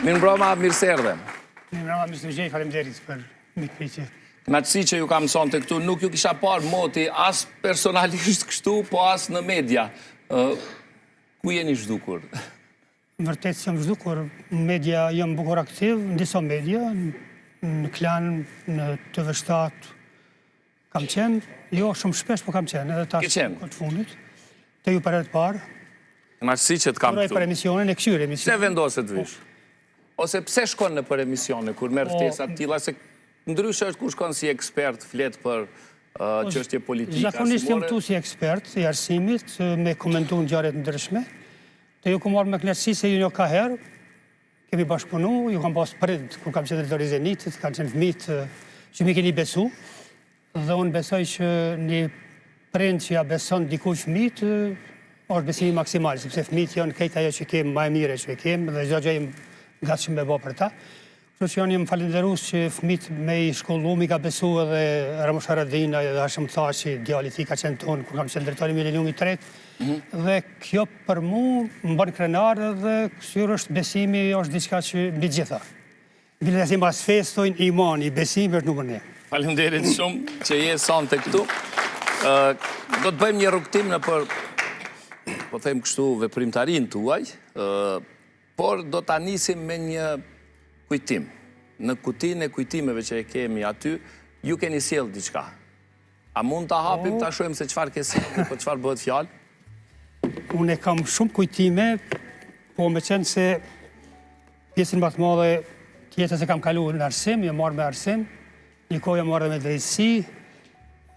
Mirëmbrëma, mirë se erdhe. Mirëmbrëma, mirë se vjen, faleminderit për mikpritje. Kënaqësi që ju kam mëson të këtu, nuk ju kisha parë moti as personalisht kështu, po as në media. Ku jeni zhdukur? Vërtet jam zhdukur, në media jam bukur aktiv, në disa media, në Klan, në TV7, kam qenë, jo shumë shpesh, po kam qenë, edhe tash këtë fundit, të ju për herë të parë. Kënaqësi që të kam këtu. Për emisionin, e këshyre emisionin. Pse vendoset vish? Ose pse shkon në për emisione, kur merr ftesa të tilla, se ndryshe është kur shkon si ekspert, flet për çështje politike. Zakonisht jam këtu si ekspert i arsimit, me komentu ngjarje të ndryshme. Të ju kam marrë me kënaqësi se ju një ka herë, kemi bashkëpunu, ju kam pas prind, kur kam qenë drejtor i Zenitit, kanë qenë fëmijët që mi keni besu, dhe unë besoj që një prind që ja beson dikuj fëmijët, është besimi maksimal, sepse fëmijët janë këtë ajo që kemë, më e mire që e kemë, dhe çdo gjë gatshëm me bë për ta. Kështu që jam falenderues që fëmijët me i shkollu mi ka besu edhe Ramush Haradina dhe Hashim Thaçi, djali i tij ka qenë tonë kur kam qenë drejtori i Mileniumit të tretë. Dhe kjo për mua më bën krenar dhe kështu është besimi është diçka që mbi gjitha. Bile si mbas festojnë imani, besimi është numër 1. Faleminderit shumë që je sonte këtu. Do të bëjmë një rrugtim në për, po them kështu, veprimtarin tuaj, por do ta nisim me një kujtim. Në kutinë e kujtimeve që e kemi aty, ju keni sjell diçka. A mund ta hapim ta shohim se çfarë ke sjellë, po çfarë bëhet fjalë? Unë kam shumë kujtime, po me qenë se pjesën më të madhe tjetës e kam kaluar në arsim, jam marrë me arsim, një kohë jam marrë me drejtësi.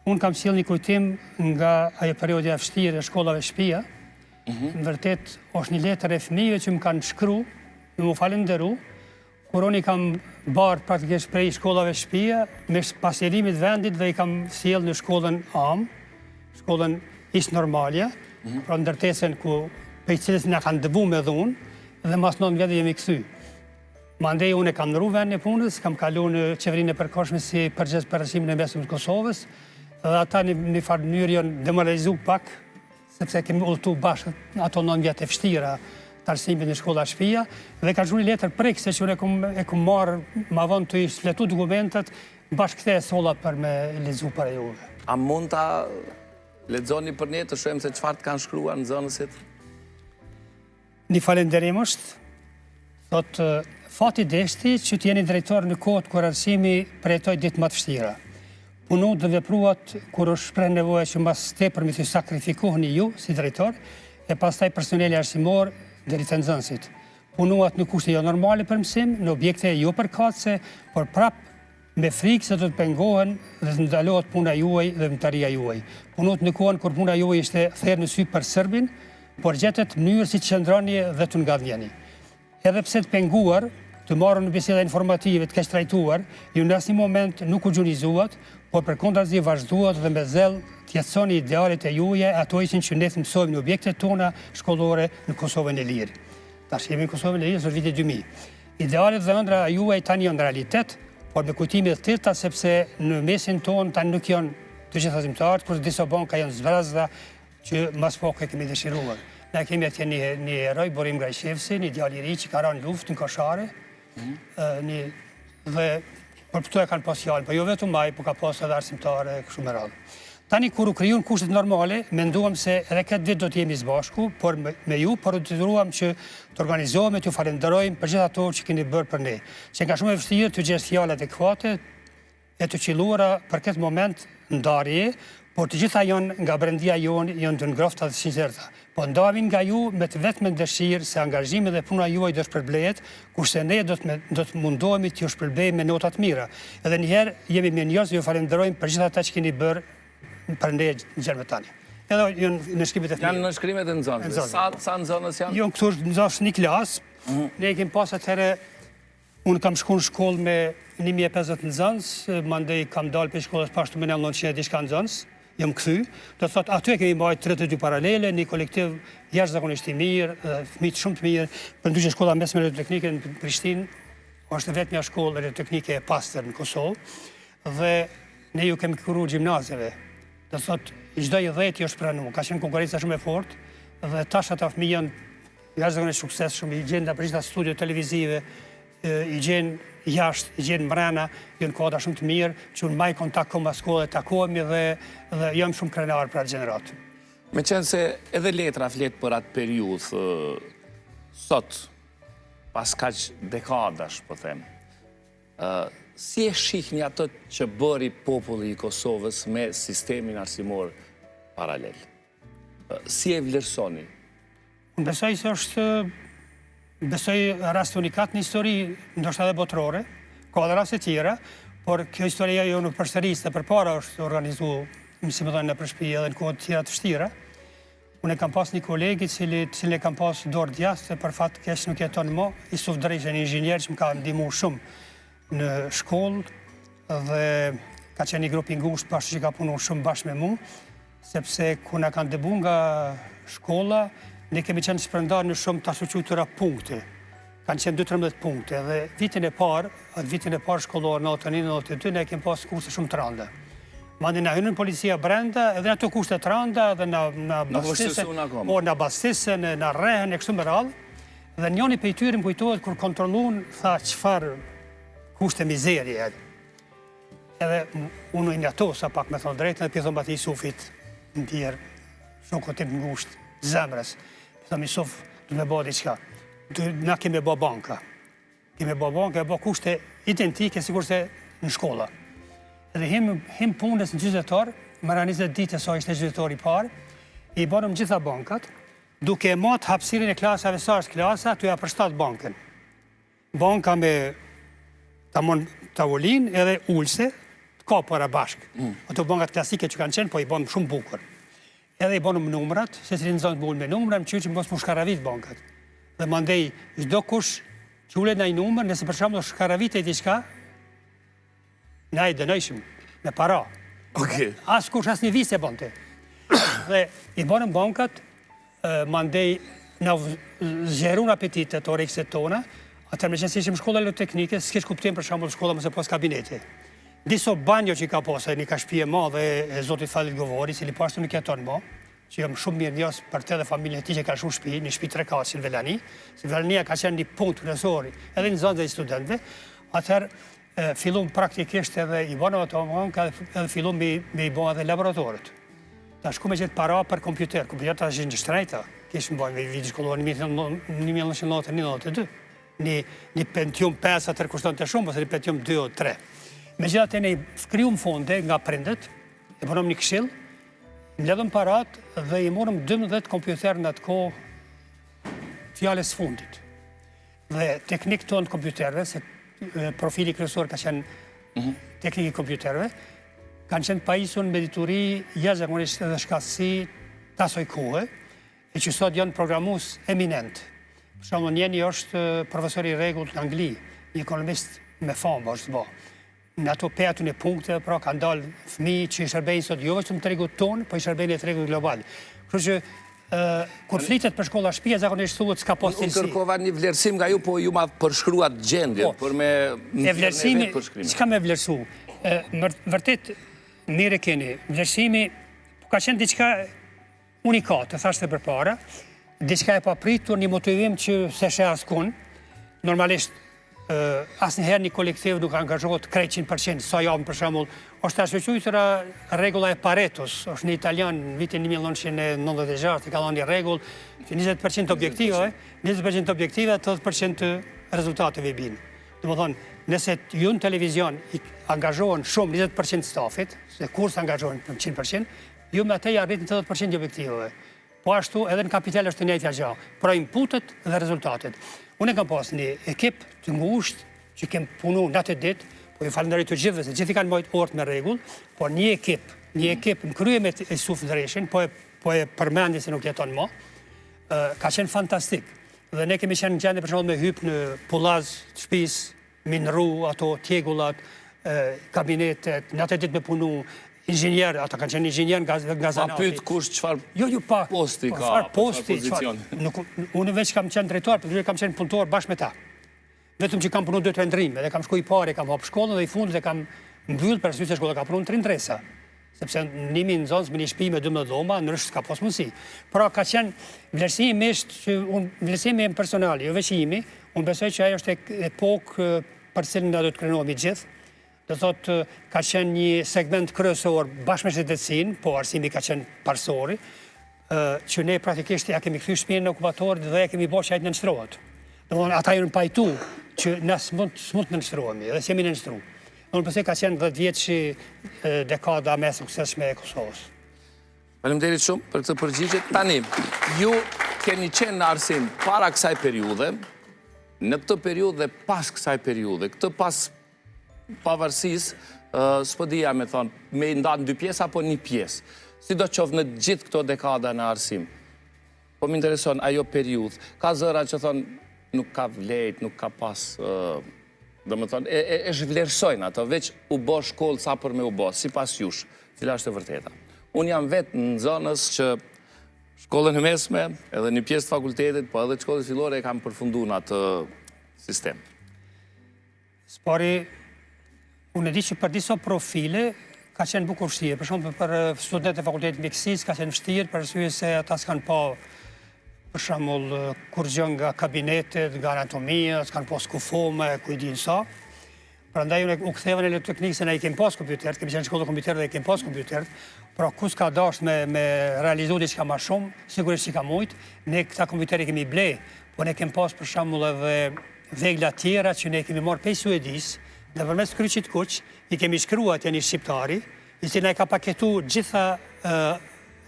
Unë kam sjell një kujtim nga ajo periudhë e vështirë e shkollave shtëpia. Në vërtet, është një letër e fëmijëve që më kanë shkru, më falenderu, kur unë i kam barë praktikisht prej shkollave shtëpia, me pasjerimit vendit dhe i kam sjell në shkollën AM, shkollën ish normalja, pra ndërtesën ku prej cilës nga kanë dëbu me dhunë, dhe mas 9 vjetë jemi këthy. Mandej unë e kam nëru vend një punës, kam kalu në qeverinë e përkohshme si përgjes për arsimin e mesme të Kosovës, dhe ata një farë mënyrë janë demoralizu pak, sepse kemi udhëtu bashkë ato 9 vjetë e vështira të arsimit në shkolla shtëpia, dhe ka shkruar një letër prek se që unë e kum marrë ma vonë të ishtë fletu dokumentet, bashkë këthe e solla për me lezu për e juve. A mund ta lexoni për ne të shohim se çfarë kanë shkruar nxënësit? Një falenderim është, thot, fati deshti që t'jeni drejtor në kohët kur arsimi përjetoj ditë më të vështira. Punu dhe vepruat kur është shpreh nevoja që mbas tepër mi të sakrifikoheni ju si drejtor, e pastaj personeli arsimor deri te nxënësit. Punuat në kushte jo normale për mësim, në objekte jo përkatëse, por prap me frikë se do të pengohen dhe të ndalohet puna juaj dhe vëmtaria juaj. Punuat në kohën kur puna juaj ishte therë në sy për Serbin, por gjetet mënyrë si të qëndroni dhe të ngadhjeni. Edhe pse të penguar, të marrën në biseda informative, të keq trajtuar, ju në asnjë moment nuk u gjunizuat, por përkundrazi vazhduat dhe me zell të jetësoni idealet e juaja, ato ishin që ne mësojmë në objektet tona shkollore në Kosovën e Lirë. Tash jemi në Kosovën e Lirë, është viti 2000. Idealet dhe ëndra juaj tani janë realitet, por me kujtime të tillta sepse në mesin tonë tani nuk janë të gjitha arsimtarët, por disa banka janë zvrazda që mas pak e kemi dëshiruar. Ne kemi atje një heroj, Borim Grajshevsi, një djalë i ri që ka rënë luftë në Koshare, dhe për këto e kanë pas fjalën, po jo vetëm ai, po ka pas edhe arsimtare kështu me radhë. Tani kur u krijuan kushtet normale, menduam se edhe këtë vit do të jemi së bashku, por me ju, por u detyruam që të organizohemi, t'ju falenderojmë për gjithë ato që keni bërë për ne. Që nga shumë e vështirë të gjesh fjalë adekuate e të qelluara për këtë moment ndarje, por të gjitha janë nga brendia jonë, janë të ngrofta dhe sinqerta. Po ndamin nga ju me të vetëm dëshirë se angazhimi dhe puna juaj do të shpërblehet, kurse ne do të mundohemi të ju shpërblejmë me nota të mira. Edhe njëherë jemi mirënjohës dhe ju falenderojmë për gjithë ata që keni bërë për ne gjërë me tani. Edhe janë në shkrimet e fëmijëve. Janë në shkrimet e nxënësve. Sa nxënës janë? Janë këtu nxënës një klasë. Ne kemi pas atëherë, unë kam shku në shkollë me 1050 nxënës, mandej kam dalë për shkollës pashtu me 900 diçka nxënës. Jam kthy, do të thotë aty e kemi mbajtur 32 paralele, një kolektiv jashtëzakonisht i mirë, fëmijë shumë të mirë, përndryshe shkolla mesme radioteknike në Prishtinë është vetmja shkollë radioteknike e pastër në Kosovë dhe ne ju kemi kriju gjimnazeve. Do të thotë çdo i 10 është pranuar, ka qenë konkurrenca shumë e fortë dhe tash ata fëmijë janë jashtëzakonisht suksesshëm, i gjenda për gjitha studio televizive, i gjenë jashtë, i gjenë mrena, jënë koda shumë të mirë, që unë maj kontakt këmë shkollë, takohemi dhe jam shumë krenar për atë gjeneratë. Me qenë se edhe letra fletë për atë periudhë, sot, pas kaq dekadash, po them, si e shihni atë që bëri populli i Kosovës me sistemin arsimor paralel? Si e vlerësoni? Unë besoj se është rast unikat në histori, ndoshta edhe botërore, ka dhe raste tjera, por kjo historia jo nuk përsëris dhe përpara është organizu, si më thonë, në përshpi edhe në kohët tjera të vështira. Unë e kam pas një kolegi cilin e kam pas dorë djathtë dhe për fat keq nuk jeton më, Isuf Drejqe, një inxhinier që më ka ndihmu shumë në shkollë dhe ka qenë një grup i ngushtë bashkë që ka punu shumë bashkë me mu, sepse ku na kanë debu nga shkolla, ne kemi qenë shpërndar në shumë të asociutura punkte. Kanë qenë 12 punkte dhe vitin e parë shkollor 91-92 ne kemi pas kurse shumë të rënda. Mandi na hynën policia brenda edhe ato kushte të rënda dhe na bastisën, na rrehen e kështu me radhë. Dhe njëri prej tyre më kujtohet kur kontrolluan, tha çfarë kushte mizerje. Edhe unë i njatosa pak me thonë drejtën dhe pithon bati Isufit në tjerë, shokët tim ngushtë, zemrës. Pithon Isuf, du me bo diqka. Na kemi bo banka. Kemi bo banka, e bo kushte identike, sikur se në shkolla. Edhe him punës në gjyqëtar, mëra 20 ditë sa ishte gjyqëtar i parë, i banëm gjitha bankat, duke e matë hapësirin e klasave sa është klasa, të ja përshtat bankën. Banka me tavolin edhe ulse, ka para bashkë. Ato bankat klasike që kanë qenë, po i banë shumë bukur. Edhe i banëm numrat, se cilin zonë të bullë me numra, më që mos më shkaravit bankat. Dhe më ndej, çdo kush që ule në i numër, nëse për shembull shkaravit e diçka, na i dënojshëm, me para. As kush, as një vis e bante. Dhe i banëm bankat, më ndej, na zgjerun apetitet orekset tona, atër me qenë si ishim shkolla elektroteknike, s'kesh kuptim për shembull shkolla mëse pas kabinete. Diso banjo që i ka posa, një ka shtëpi e madhe e Zotit Falit Govori, cili pashtu nuk jeton më, që jam shumë mirë njës për te dhe familje ti që ka shumë shtëpi, një shtëpi 3 katë si në Velani, si Velania ka qenë një punkt kryesor, edhe një zonë dhe i studentëve, atëherë fillum praktikisht edhe i banëm ato banka edhe fillum me i bo edhe laboratorët. Ta shku me gjithë para për kompjuter ta është një shtrejta, kishë më bojnë me viti shkolluar 1991-92. Një Pentium 5 atër kushton të shumë, ose një Pentium 2 o 3. Me gjithë ne kryum fonde nga prindet, e bënëm një këshill, mbledhëm parat dhe i morëm 12 kompjuter në atë kohë fjales fundit. Dhe teknikë tonë të kompjuterve, se profili kryesor ka qenë teknikë i kompjuterve, kanë qenë pajisun me dituri jashtëzakonisht edhe shkatësi të asoj kohë, e që sot janë programues eminent. Për shembull, njeni është profesor i rregullt në Angli, një ekonomist me famë është bë. Në ato petën e punkte, pra ka ndalë fëmijë që i shërbejnë sot jo vetëm tregut tonë, po i shërbejnë e tregut global. Kështu që kur flitet për shkolla shtëpia zakonisht thuhet s'ka pas cilësi. Unë kërkova një vlerësim nga ju, po ju ma përshkruat gjendjen, për me vlerësimi, çka me vlerësu? Vërtet mirë keni, vlerësimi ka qenë diçka unikate, thashtë përpara, diçka e papritur, një motivim që se sheh askund. Normalisht asnjëherë një kolektiv nuk angazhohet krejt 100%, sa jam për shembull, është asociuara rregulla e Paretos, është një italian në vitin 1996 ka dhënë një rregull që 20% objektive, 20% objektive, 80% rezultateve i binë. Domethënë, nëse ju në televizion i angazhohen shumë 20% stafit, se kur s'angazhohen 100%, ju me atë i arritni 80% objektiveve. Po ashtu edhe në kapital është të njëjtja gjë, pra inputet dhe rezultatet. Unë e kam pas një ekip të ngushtë që kem punu natë e ditë, po ju falenderoj të gjithëve se gjithë i kanë mbajtur orë me rregull, por një ekip në krye me Isuf Dreshin, po e përmendi se nuk jeton më, ka qenë fantastik. Dhe ne kemi qenë në gjendje për shembull me hyp në pullaz të shtëpisë, minru ato tjegullat, kabinetet, natë e ditë me punu, inxhinier, ata kanë qenë inxhinier nga zanati. Pa pyet kush çfarë posti ka, çfarë pozicion. Unë veç kam qenë drejtor, por kam qenë punëtor bashkë me ta. Vetëm që kam punu 2-3 ndrime, dhe kam shku i pare, kam hap shkollën dhe i fundit e kam mbyll për arsye se shkolla ka punu 3 ndresa. sepse nimi në zonës me një shtëpi me 12 dhoma, nërështë ka pos mundësi. Pra ka qenë vlerësimi personali, jo veç imi, unë besoj që ajo është epokë për cilën na do të krenohemi gjithë. Do thotë ka qenë një segment kryesor bashkë me shëndetësinë, po arsimi ka qenë parsori, që ne praktikisht ja kemi kthy shtëpinë në okupatorit dhe ja kemi bërë që ai të nënshtrohet. Domthonë ata janë pajtu që ne s'mund të nënshtrohemi, dhe s'jemi nënshtruar. Unë përse ka qenë 10 vjeç dekada me suksesshme e Kosovës. Faleminderit shumë për këtë përgjigje. Tani, ju keni qenë në arsim para kësaj periudhe, në këtë periudhë dhe pas kësaj periudhe. Këtë pas pavarësisë, s'po dija me thonë, me ndanë 2 pjesë apo 1 pjesë. Si do qovë në gjithë këto dekada në arsim. Po më intereson ajo periudhë. Ka zëra që thonë, nuk ka vlejt, nuk ka pas... Do më thonë, e zhvlerësojnë ato, veç u bo shkollë sa për me u bo, si pas jush, cila është e vërteta. Unë jam vetë në zonës që shkollën e mesme, edhe një pjesë të fakultetit, po edhe shkollës fillore e kam përfundu në atë sistem. Spari, unë e di që për disa profile ka qenë bukur vështirë. Për shumë për studentët e fakultetit mjekësisë ka qenë vështirë, për arsye se ata s'kanë pa për shembull kur gjën nga kabinetet, nga anatomia, s'kanë pas kufome, ku i din sa. Prandaj unë u ktheva në elektroteknikë se ne i kemi pas kompjuter, kemi qenë në shkollë kompjuter dhe i kemi pas kompjuter. Pra kus ka dash me realizu diçka më shumë, sigurisht që ka mujt, ne këta kompjutere kemi ble, po ne kemi pas për shembull edhe vegla tjera që ne kemi marrë pej Suedis, dhe përmes kryqit kuq, i kemi shkruar atje një shqiptari, i cili na i ka paketu gjitha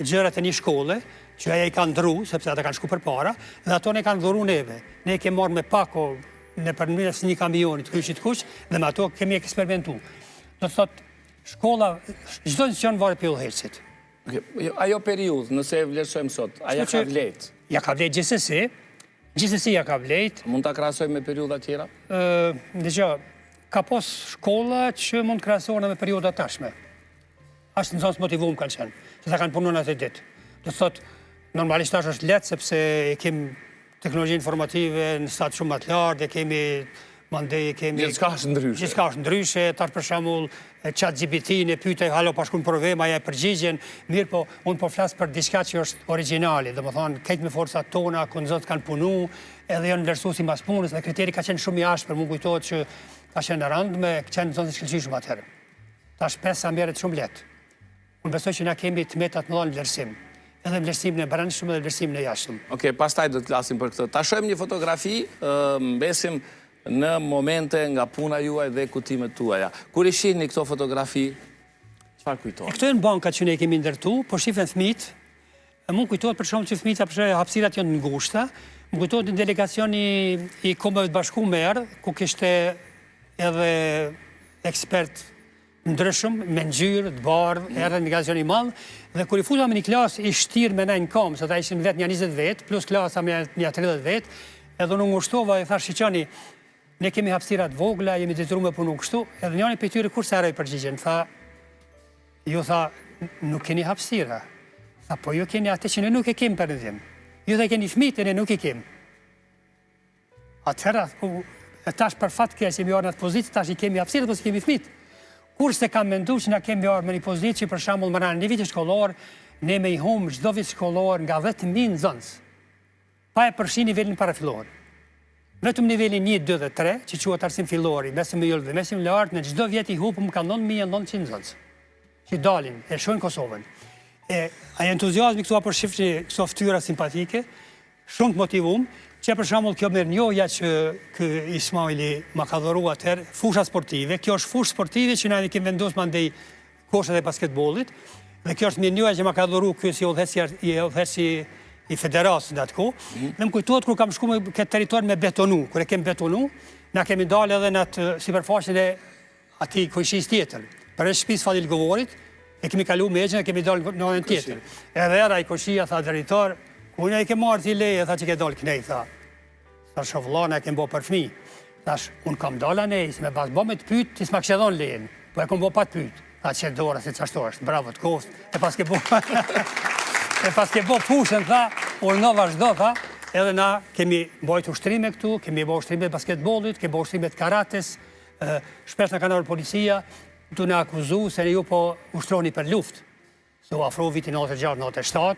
gjërat e një shkolle, që aja i kanë ndru, sepse ata kanë shku për para, dhe ato ne kanë dhuru neve. Ne kemi marrë me pako në përmirës një kamionit kryqit kuq, dhe me ato kemi eksperimentu. Do të thotë, shkolla, çdo institucion varet për udhëheqësit. Ajo periudhë, nëse e vlerësojmë sot, aja ka vlejt? Ja ka vlejt gjithsesi ja ka vlejt. Mund ta krahasojmë me periudha tjera? Dëgjoj, ka pas shkolla që mund krahasohen me periudha tashme. Ashtë në zonës motivuar kanë qenë, që ta kanë punu në atë ditë. Do të thotë, normalisht tash është letë, sepse kemi teknologji informative në statë shumë më të lartë, kemi mandej, kemi... Gjithçka është ndryshe. Gjithçka është ndryshe, tash për shembull ChatGPT-n e pyetej halo pa shkon provim, aja e përgjigjen, mirë po, unë po flas për diçka që është origjinali, domethënë këtë me forcat tona, ku nxënët kanë punu, edhe janë vlerësuar sipas punës, dhe kriteri ka qenë shumë i ashpër, më kujtohet që ka qenë në rand me qenë nxënës shkëlqyeshëm atëherë. Tash pesa merret shumë lehtë. Unë besoj që na kemi të meta të mëdha në vlerësim. Edhe vlerësimin e brendshëm dhe vlerësimin e jashtëm. Okej, pastaj do të flasim për këtë. Ta shohim një fotografi, mbesim në momente nga puna juaj dhe kutimet tuaja. Kur i shihni këto fotografi, çfarë kujtohet? Këto janë bankat që ne kemi ndërtu, po shifen fëmijët. Mund kujtohet për shkak që fëmijët për hapësirat janë ngushta. Më kujtohet një delegacion i Kombeve të Bashkuara, ku kishte edhe ekspert ndryshëm, me ngjyrë, të bardhë, erdhe në delegacion i madh, dhe kur i futa me një klasë i shtirë me 9 kom, se ata ishin vetë një 20 vet, plus klasa me një 30 vet, edhe unë ngushtova e thash shiqani, ne kemi hapësira të vogla, jemi detyruar me punu kështu, edhe njëri prej tyre kur sa eroj përgjigjen, tha, ju tha, nuk keni hapësira. Tha, po ju keni atë që ne nuk e kemi perëndim. Ju dhe keni fëmijët e ne nuk e kemi. Atëherë, tash për fat keq që jemi orë në atë pozitë, tash i kemi hapësira, po si kemi fëmijët. Kurse kam mendu që na kemi arë me një pozitë që për shembull më një vit shkollor, ne me i humë çdo vit shkollor nga 10.000 nxënës, pa e përfshi nivelin parafillor. Vetëm nivelin 1, 2 dhe 3, që quhet arsim fillori, mesim me dhe mesim lart, në çdo vjet i hupëm ka 9.900 nxënës, që dalin, e shohin Kosovën. Ai entuziazmi këtu apo shifni këto fytyra simpatike, shumë të motivuar, që për shembull kjo mirënjohja që ky Ismaili ma ka dhuruar atëherë, fusha sportive, kjo është fushë sportive që na kemi vendosur mandej koshat e basketbollit, dhe kjo është mirënjohja që ma ka dhuruar ky si udhëheqësi i federatës në atë kohë. Dhe më kujtohet kur kam shkuar me këtë territor me betonu, kur e kemi betonu, na kemi dalë edhe në atë sipërfaqen e atij kuqishis tjetër. Për shtëpisë Fadil Govorit, e kemi kaluar me e kemi dalë në anën tjetër. Edhe era i kuqishia tha drejtor, unë e ke marrë t'i leje, tha që ke dalë kënej, tha. Tha shovllana e kem bo për fmi. Thash, unë kam dalë anej, se me pas bo me të pyt, ti s'ma kështë edhon lejen. Po e kom bo pa të pyt. Tha që dora, si qashtu është, bravo të koft. E pas ke bo... e pas ke bo fushën, tha, unë në vazhdo, tha. Edhe na kemi bojt ushtrime këtu, kemi bo ushtrime basketbollit, kemi bo ushtrime të karates, shpesh në kanë arë policia. të në akuzu se ju po ushtroni për luft. Se u afro vitin 96-97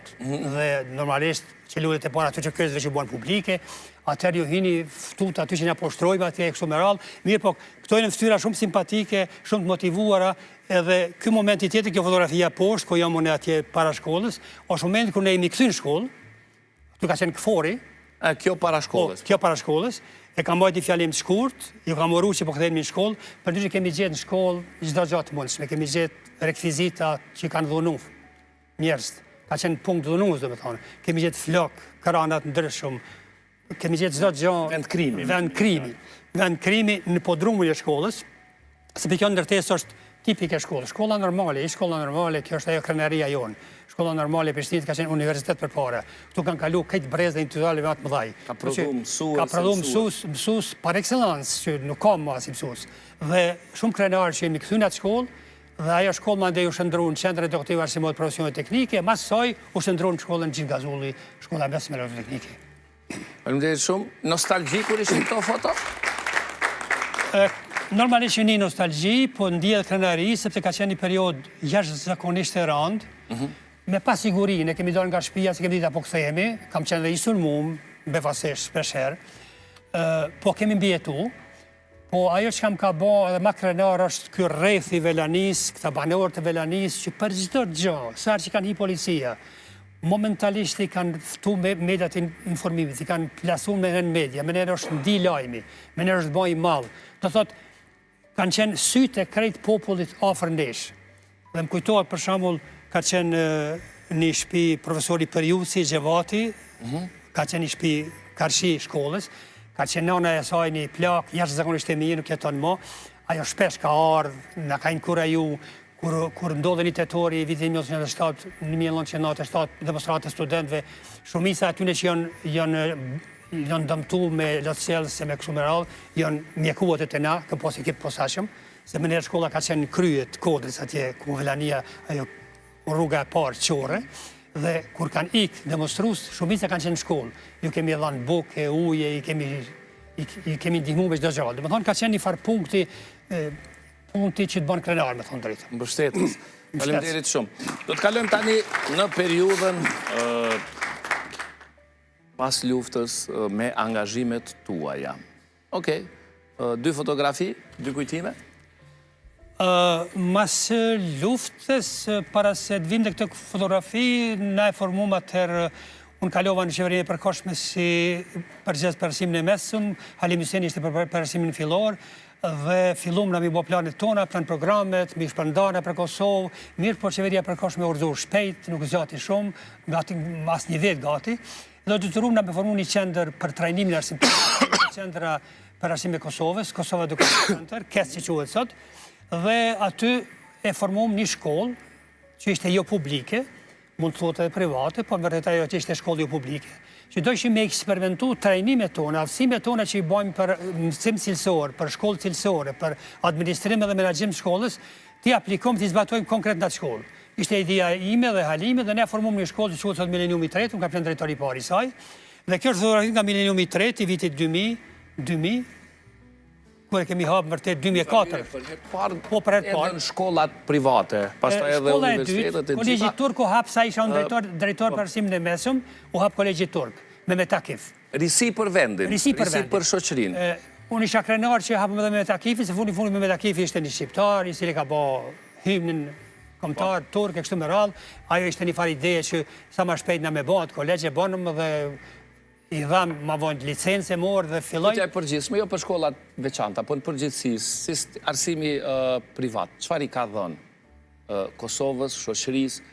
dhe normalisht që lullët e para aty që këzve që buan publike, atër ju hini ftut aty që nga poshtrojme atje e kështu me radhë. Mirë po, këto e në ftyra shumë simpatike, shumë të motivuara, edhe ky momenti tjetër, kjo fotografia poshtë, ku jam unë atje para shkollës, është momenti kur ne jemi këthy në shkollë, tu ka qenë këfori. Kjo para shkollës? Kjo para shkollës. E kam bajt i fjalim të shkurt, ju kam oru që po këthejmë në shkollë, për që kemi gjithë në shkollë gjithë gjatë mundshme, kemi gjithë rekvizita që kanë dhunu njerëz, ka qenë punkt dhunus, do me thonë. Kemi gjithë flok, kranat ndryshëm, kemi gjithë çdo gjë. Vend krimi në podrumën e shkollës, sepse kjo ndërtesë është tipike shkollë. Shkolla normale, kjo është ajo krenaria jonë. Shkolla normale e Prishtinit ka qenë universitet përpara. Këtu kanë kalu këtë brezë intelektuale më të mëdhaj. Ka prodhu mësues par excellence, që nuk ka më si mësues. Dhe shumë krenarë që jemi këthy në atë shkollë, dhe ajo shkollë më ndaj u shëndru në Qendër Eduktive Arsimore Profesionet Teknike, mas saj u shëndru në shkollën Gjith Gazulli, shkolla mesme teknike. Faleminderit shumë. Nostalgji kur ishin këto foto? Normalisht që një nostalgji, po ndjedh krenari, sepse ka qenë një period jashtëzakonisht e rëndë, me pasiguri, ne kemi dorë nga shtëpia, se kemi ditë apo kthehemi, kam qenë dhe i sulmum, befasisht, shpeshherë, po kemi mbijetu. Po ajo që kam ka bo edhe ma krenar është kjo rrethi Velanis, këta banorë të Velanis, që për gjithë gjë, sarë që kanë hi policia, momentalisht i kanë ftu mediat informimit, i kanë plasun me në media, me nërë është ndi lajmi, me nërë është boj malë. Do thot, kanë qenë sytë e krejt popullit afër ndesh. Dhe më kujtohet për shembull, ka qenë një shtëpi profesori Periusi, Gjevati, ka qenë një shtëpi karshi shkollës, ka qenë nana e saj një plak, jashtëzakonisht e mirë, nuk jeton më. Ajo shpesh ka ardhë, na ka inkuraju, kur ndodhe një tetori i vitin 1997, demonstratë studentëve, shumica atyne që janë dëmtu me lotësjelë se me kështu me radhë, janë mjekuat e të na, këpos ekip posashëm, se më nërë shkolla ka qenë kryet kodrës atje, ku Velania, ajo rruga e parë qore, dhe kur kanë ikë demonstrus, shumica kanë qenë në shkollë. Ju kemi dhanë buke, uje, i kemi ndihmu me çdo gjallë. Dhe më thonë, ka qenë një farë punkti që të banë krenar, me thonë drejtë. Mbështetës. Faleminderit shumë. Do të kalojmë tani në periudhën pas luftës me angazhimet tuaja. Okej. 2 fotografi, 2 kujtime? Mas luftës, para se të vim dhe këtë fotografi, na e formum atëherë, unë kalova në qeverinë e përkohshme si përgjes për arsimin e mesëm, Halim Hyseni ishte për arsimin fillor, dhe fillum në mi bo planet tona, plan programet, mi shpërndana për Kosovë, mirë po qeveria e përkohshme urdhur shpejt, nuk zgjati shumë, gati mas një vit gati, dhe detyruam na me formu një qendër për trajnimin e arsimit, qendra për arsimin e Kosovës, Kosova Education Center, KES që quhet sot, dhe aty e formum një shkollë që ishte jo publike, mund të thotë edhe private, po në vërtet ajo që ishte shkollë jo publike, që dojshim me eksperimentu trajnimet tona, aftësimet tona që i bojmë për mësim cilësor, për shkollë cilësore, për administrim dhe menaxhim shkollës, ti aplikojmë, ti zbatojmë konkret në atë shkollë. Ishte ideja ime dhe Halime, dhe ne formum një shkollë që quhet sot Mileniumi 3, unë ka qenë drejtori i parë i saj, dhe kjo është fotografi nga Mileniumi 3 i vitit 2000, kur e kemi hapë vërtet 2004. Po për herë parë. Edhe në shkollat private, pastaj edhe universitetet e gjitha. Kolegji Turk u hapë, sa isha unë drejtor për arsimin e mesëm, u hapë Kolegji Turk, me Metakif. Risi për vendin, risi për shoqërinë. Unë isha krenar që hapëm edhe me Metakifin, se fundi me Metakifi ishte një shqiptar, i cili ka bo himnin kombëtar turk e kështu me radhë. Ajo ishte një farë ideje që sa ma shpejt na me bo atë kolegje, bonëm dhe i dham ma vojnë licencë morë dhe filloj... Këtja e përgjithshme, jo për shkollat veçanta, po në përgjithsis, si arsimi privat, qëfar i ka dhënë Kosovës, shoqërisë,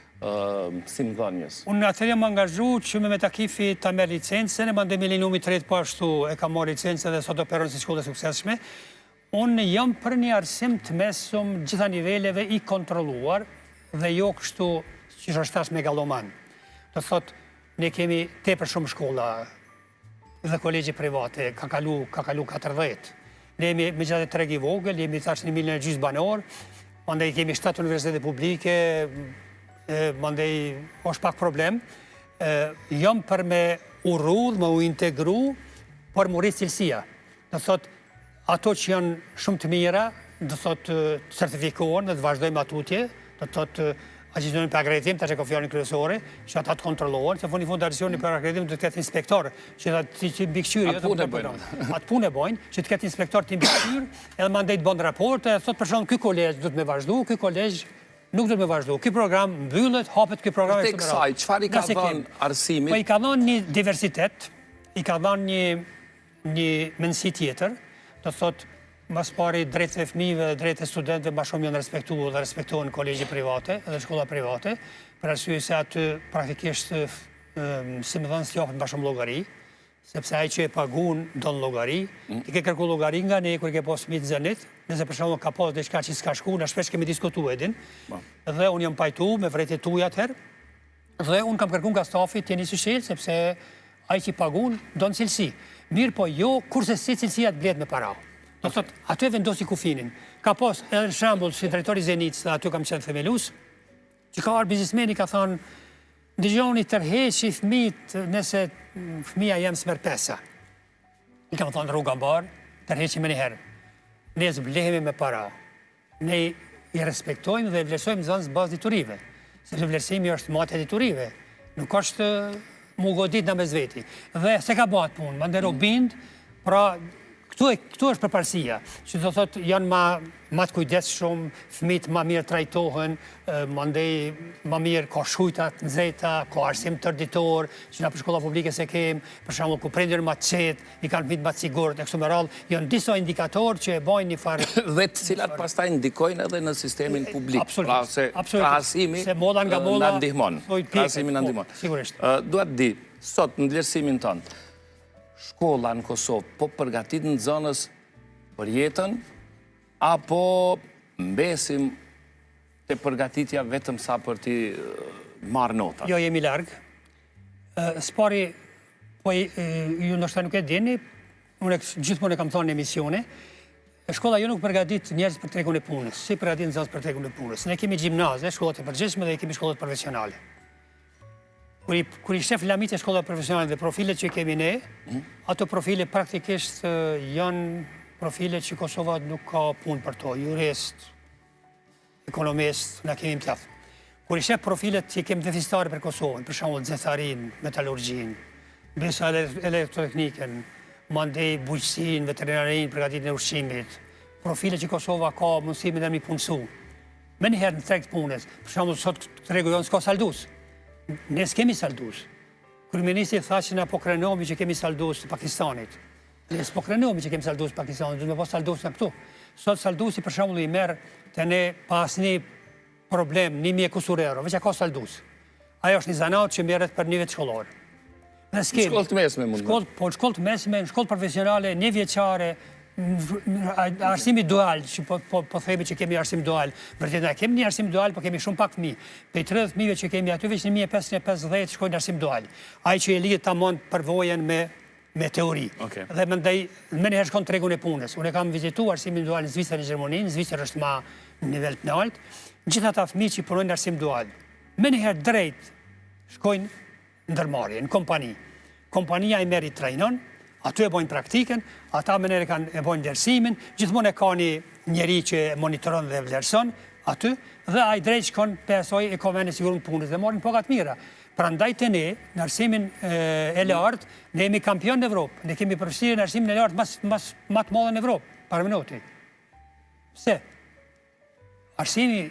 si më dhënjës? Unë atër jam angazhu që me Metakifi ta merë licencën, e mande Mileniumi 3 po ashtu e ka morë licencën dhe sot operon si shkollë e suksesshme. Unë jam për një arsim të mesëm gjitha niveleve i kontroluar dhe jo kështu që është tash megaloman. Do thot, ne kemi tepër shumë shkolla dhe kolegje private, ka kalu 40. Ne jemi me gjatë treg i vogël, jemi tash 1,5 milion banor, mandej kemi 7 universitete publike, mandej është pak problem. Jam për me urrudh, me u integru, për më rritë cilësia. Do thot, ato që janë shumë të mira, do thotë certifikohen dhe të vazhdojnë matutje, do thotë agjizojnë për akreditim, tash e ka fjalën kryesore, që ata të kontrollohen, se fund agjizojnë për akreditim do të ketë inspektor, që të mbikëqyr, Atë punë e bëjnë. Atë punë e bëjnë, që të ketë inspektor të mbikëqyr, edhe mandej të bën raporte, thotë për shembull ky kolegj do të më vazhdu, ky kolegj nuk do të më vazhdu. Ky program mbyllet, hapet ky program Tek kësaj, çfarë i ka dhënë arsimit? Po i ka dhënë një diversitet, i ka dhënë një mendësi tjetër, do thotë mas pari drejtë e fëmijëve dhe drejtë e studentëve ma shumë janë respektuar dhe respektohen kolegje private dhe shkolla private, për arsye se aty praktikisht si më thënë s'japet ma shumë llogari, sepse ai që e pagun don llogari, ti ke kërku llogari nga ne kur ke pas fëmijë të zënit, nëse për shembull ka pas diçka që s'ka shku, na shpesh kemi diskutuar edin, dhe unë jam pajtu me vërejtjet tuaja atëherë, dhe unë kam kërkuar nga stafi të jeni sigurisht sepse ai që pagun don cilësi. Mirë po jo kurse si cilësia të blet me para. Do thotë, aty e vendosi kufinin. Ka pas edhe në shembull si drejtori Zenit, dhe aty kam qenë themelus, që ka arë biznismeni ka thonë, dëgjoni tërheqi fëmijët nëse fëmija jam s'mer pesa. I kam thonë rruga mbar, tërheqi me njëherë. Ne zblehemi me para. Ne i respektojmë dhe vlerësojmë zonë bazë diturive. Sepse vlerësimi është matja diturive. Nuk është mu godit në mes veti. Dhe se ka bëhat punë, më ndero bind, pra këtu është përparësia, që do thotë janë ma të kujdes shumë, fëmijët ma mirë trajtohen, mandej ma mirë ka shujtat nxehta, ka arsim tërditor, që na për shkolla publike se kemë, për shembull ku prindër ma të qetë, i kanë fëmijët ma të sigurt, e kështu me radhë, janë disa indikatorë që e bajnë një farë. Dhe të cilat pastaj ndikojnë edhe në sistemin publik. Pra se krahasimi na ndihmon. Krahasimi na ndihmon. Sigurisht. Dua të di, sot në vlerësimin tënd, shkolla në Kosovë po përgatit në zonës për jetën, apo mbesim të përgatitja vetëm sa për ti marrë nota? Jo, jemi largë. Spari, po ju ndoshta nuk e dini, unë gjithmonë e kam thonë në emisione, shkolla jo nuk përgatit njerëz për tregun e punës, si përgatit njerëz për tregun e punës. Ne kemi gjimnaze, shkollat e përgjithshme dhe kemi shkollat profesionale. Kur i shef lamit e shkolla profesionale dhe profilet që kemi ne, ato profile praktikisht janë profile që Kosova nuk ka punë për to, jurist, ekonomist, na kemi mtjaf. Kur i shef profilet që kemi deficitare për Kosovën, për shembull zetharin, metallurgjin, besa elektroteknikën, mandej bujqësin, veterinarin, përgatitjen e ushqimit, profile që Kosova ka mundësimin e mi punësu. Me njëherë në treg të punës, për shembull sot tregu jonë s'ka saldus. Ne s'kemi saldus. Kryeministri tha që na po krenohemi që kemi saldus të Pakistanit. Ne s'po krenohemi që kemi saldus të Pakistanit, duhet me pas saldus në këtu. Sot saldusi për shembull i merr te ne pas një problem, 1.000 kusur euro, veç ka saldus. Ajo është një zanat që merret për një vit shkollor. Ne s'kemi. Shkollë të mesme mund. Shkollë të mesme, shkollë profesionale, një vjeçare, arsimi dual, që po themi që kemi arsim dual. Vërtet na kemi një arsim dual, po kemi shumë pak fëmijë. Pe 30 fëmijëve që kemi aty veç 1550 shkojnë në arsim dual. Ai që e lidhet tamam përvojën me teori. Dhe mendoj më njëherë shkon tregun e punës. Unë kam vizituar arsimin dual në Zvicër, në Gjermani, në Zvicër është më në nivel të lartë. Gjithë ata fëmijë që punojnë në arsim dual, më njëherë drejt shkojnë ndërmarrje në kompani. Kompania i merr i trajnon, aty e bojnë praktikën, ata më njerë e bojnë vlerësimin, gjithmonë e ka një njeri që monitoron dhe vlerëson aty, dhe ai drejt shkon PSO e ka vënë sigurën punës dhe marrin pagat mira. Prandaj te ne, në arsimin e lartë, ne jemi kampion në Evropë. Ne kemi përfshirë në arsimin e lartë më të madhe në Evropë, para minuti. Pse? Arsimi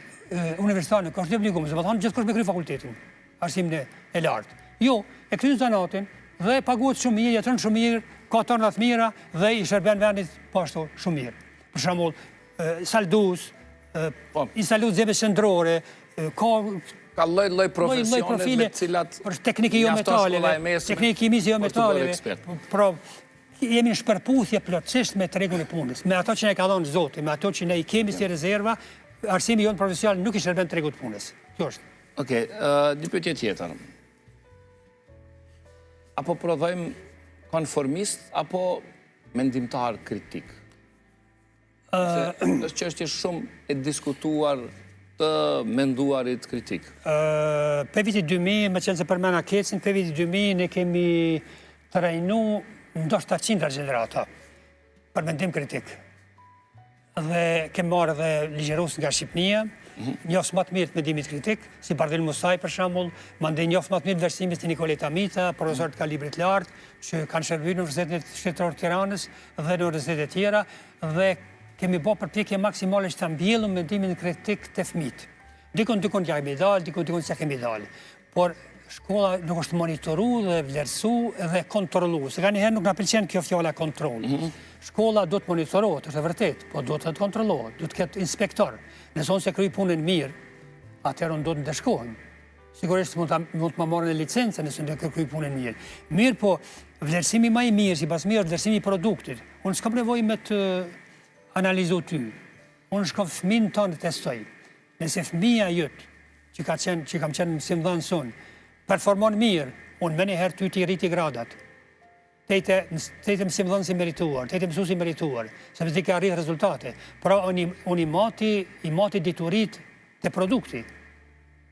universitar nuk është obliguar, do të thonë gjithkusht me kry fakultetin, arsimin e lartë. Jo, e kryen zanatin dhe paguhet shumë mirë, jetron shumë mirë, ka torna të mira dhe i shërben vendit pashtu shumë mirë. Për shembull, saldus, i saldus zeve qendrore, ka lloj profesione me të cilat për teknikë jo metaleve, teknikë kimisë jo metaleve. Pra, jemi në shpërputhje plotësisht me tregun e punës, me ato që ne ka dhënë Zoti, me ato që ne i kemi si rezerva, arsimi jonë profesional nuk i shërben tregut të punës. Kjo është. Okej, një pyetje tjetër. Apo prodhojmë konformist, apo mendimtar kritik? Është çështje shumë e diskutuar të menduarit kritik. Për viti 2000, me qenë se përmena Kecin, për viti 2000 ne kemi trajnu ndoshta 100 gjenerata për mendim kritik. dhe kem marrë dhe ligjerus nga Shqipnia, njofës më të mirë të mendimit kritik, si Bardel Musaj për shembull, mandej njofës më të mirë të vlerësimit të Nikoleta Amita, profesor të kalibrit lartë, që kanë shërbyer në Universitetin Shtetëror të Tiranës dhe në universitete tjera, dhe kemi bërë përpjekje maksimale që ta mbjellëm mendimin kritik të fëmijët. Dikon ja kemi dalë, dikon s'ja kemi dalë. Por shkolla nuk është monitoru dhe vlerësu dhe kontrolu. Se ka njëherë nuk na pëlqen kjo fjala kontrol. Shkolla do të monitorohet, është e vërtet, po do të kontrollohet, do të ketë inspektor. Nëse unë se kryj punën mirë, atëherë unë do të ndeshkohem. Sigurisht mund të më marrën e licencë nëse do të kryj punën mirë. Mirë, po vlerësimi më i mirë, sipas mirë, është vlerësimi i produktit. Unë s'kam nevojë me të analizu ty. Unë shkoj fëmin tonë të testoj. Nëse fëmija jëtë, që kam qenë mësimdhënës unë, performon mirë, unë me njëherë ty t'i rriti gradat. Tejte mësimdhënës i merituar, tejte mësus i merituar, sepse ti ka rritë rezultate. Pra, unë i mati diturit të produkti.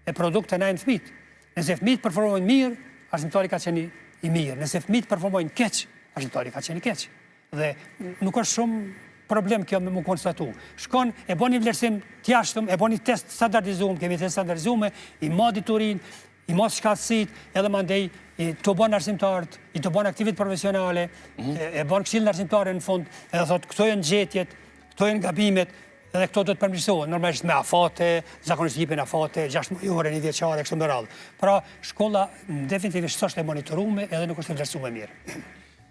E produkt të najnë fëmit. Nëse fëmit performojnë mirë, arsimtari ka qenë i mirë. Nëse fëmit performojnë keq, arsimtari ka qenë i keq. Dhe nuk është shumë problem kjo me më konstatu. Shkon, e bo një vlerësim t'jashtëm, e bo një test standardizumë, kemi test standardizume, i ma diturin, i mos shkatësit, edhe mandej i të bon arsimtarët, i të bon aktivit profesionale, e bon këshillë në arsimtarë në fund, edhe thot, këto janë gjetjet, këto janë gabimet, edhe këto do të përmirësohen, normalisht me afate, zakonisht jipin afate, 6 mujore, 1 vjeçare, kështu më radhë. Pra, shkolla definitivisht është e monitorume edhe nuk është e vlerësume mirë.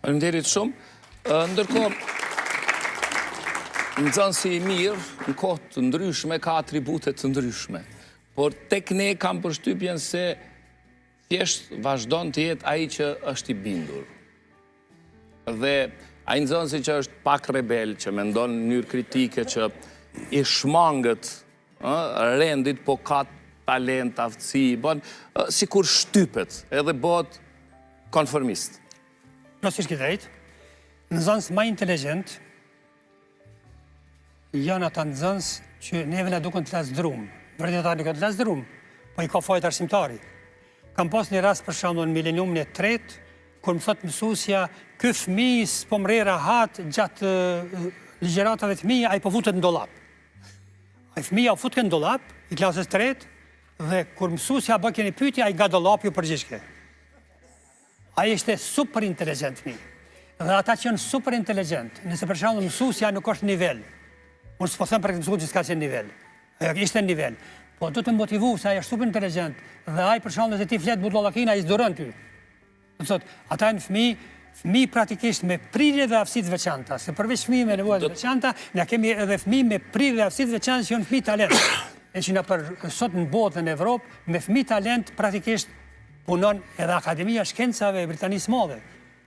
Faleminderit shumë. Ndërkohë, nxënësi i mirë, në kohë të ndryshme, ka atribute të ndryshme. Por tek ne kam përshtypjen se thjesht vazhdon të jetë ai që është i bindur. Dhe ai nxënësi që është pak rebel, që mendon në mënyrë kritike, që i shmangët rendit, po ka talent, aftësi, sikur shtypet, edhe bëhet konformist. Plotësisht ke drejtë. Nxënës më inteligjent janë ata nxënës që neve na duken të lasë drum. Vërtet ata nuk e të lasë drum, po i ka fajt arsimtari. Kam pas një rast për shembull në mileniumin e tretë, kur më thot mësusja, ky fëmijë s'po mre rahat gjatë ligjëratave të mia, ai po futet në dollap. Ai fëmia u futet në dollap, i klasës tretë, dhe kur mësusja bë një pyetje, ai nga dollapi u përgjigje. Ai ishte super inteligjent fëmijë. Dhe ata që janë super inteligjent, nëse për shembull mësusja nuk është nivel, unë s'po them për këtë mësues që s'ka qenë nivel. Ajo ishte në nivel. Po do të motivu se ai është super inteligjent dhe ai për shembull nëse ti flet butollakina ai s'duron ty. Do thot, ata janë fëmijë praktikisht me prirje dhe aftësi të veçanta, se përveç fëmijëve me nevoja të veçanta, ne kemi edhe fëmijë me prirje dhe aftësi të veçanta që janë fëmijë talent. E që na për sot në botë në Evropë, me fëmijë talent praktikisht punon edhe Akademia e Shkencave e Britanisë Madhe.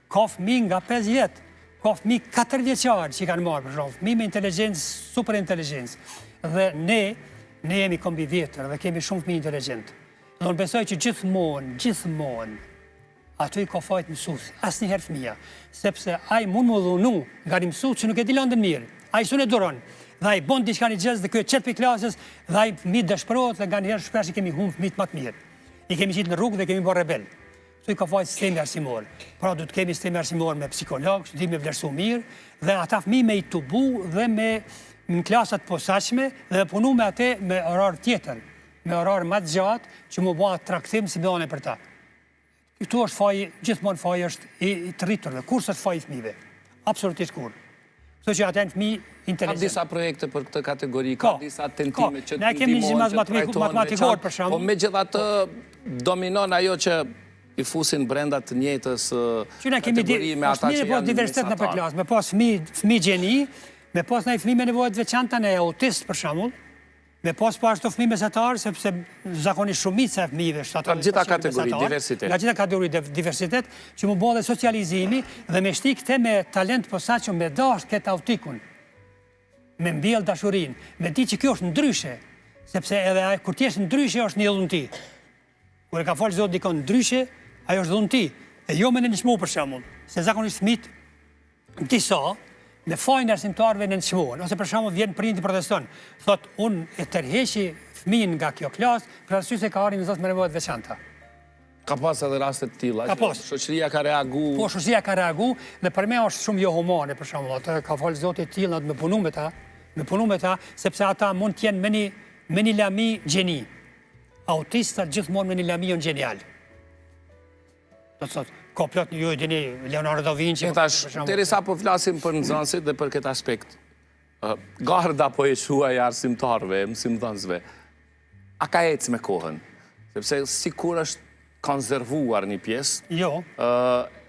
Ka fëmijë nga 5 vjet, ka fëmijë 4 vjeçar që kanë marrë për shembull, fëmijë me inteligjencë, super inteligjencë. Dhe ne jemi kombi vjetër dhe kemi shumë fëmijë inteligjent. Dhe unë besoj që gjithmonë aty ka fajt mësues, asnjëherë fëmia, sepse ai mund më dhunu nga një mësues që nuk e di lëndën mirë. Ai s'u duron. Dhe ai bën diçka një gjest dhe ky çet pi klasës dhe ai fëmijë dëshpërohet dhe nganjëherë shpesh i kemi humb fëmijët më të mirë. I kemi qitë në rrugë dhe kemi bërë rebel. Këtu i ka fajt sistemi arsimor. Pra du të kemi sistemi arsimor me psikolog, që di me vlerësu mirë, dhe ata fëmijë me i tubu dhe me në klasat posaçme dhe punu me atë me orar tjetër, me orar më të gjatë që më bëha traktim si bëhen për ta. Këtu është faji, gjithmonë faji është i të rriturve, kur është faji fëmijëve? Absolutisht kur. Kështu që ata janë fëmijë inteligjent. Ka disa projekte për këtë kategori, ka disa tentime që ne kemi një matematikor për shembull. Po megjithatë dominon ajo që i fusin brenda të njëjtës kategori me ata që janë diversitet në klasë, me pas fëmijë gjeni, me pas në i fëmijë me nevojë të veçanta në autist për shembull, me pas po ashtu fëmijë mesatar, sepse zakonisht shumica e fëmijëve shtatorë. Nga gjitha kategori diversitet. Nga gjitha kategori diversitet, që mu bëhe socializimi dhe me shti këte me talent posaçëm me dash këtë autikun, me mbjell dashurin, me di që kjo është ndryshe, sepse edhe kur ti është ndryshe është një dhunti. Kur e ka falë Zoti dikon ndryshe, ajo është dhunti. E jo me në nëshmu për shembull, se zakonisht fëmijët disa me fajnë arsimtarëve në nëqmohen, ose për shembull vjen prindi proteston, thot unë e tërheqi fëmijën nga kjo klasë, për arsye se ka arrin në me nevojë të veçanta. Ka pas edhe raste të tilla. Ka pas. Shoqëria ka reagu. Po, shoqëria ka reagu dhe për me është shumë jo humane, për shembull, atë ka falë Zoti të tillë me punu me ta, me punu me ta, sepse ata mund t'jenë me një lami gjeni. Autistat gjithmonë me një lami janë gjenial. Do të thotë, ka plot ju e dini Leonardo da Vinci. E tash, derisa po flasim për nxënësit dhe për këtë aspekt, garda po e shuaj arsimtarve, mësimdhënësve, a ka ecë me kohën? Sepse sikur është konservuar një pjesë, Jo,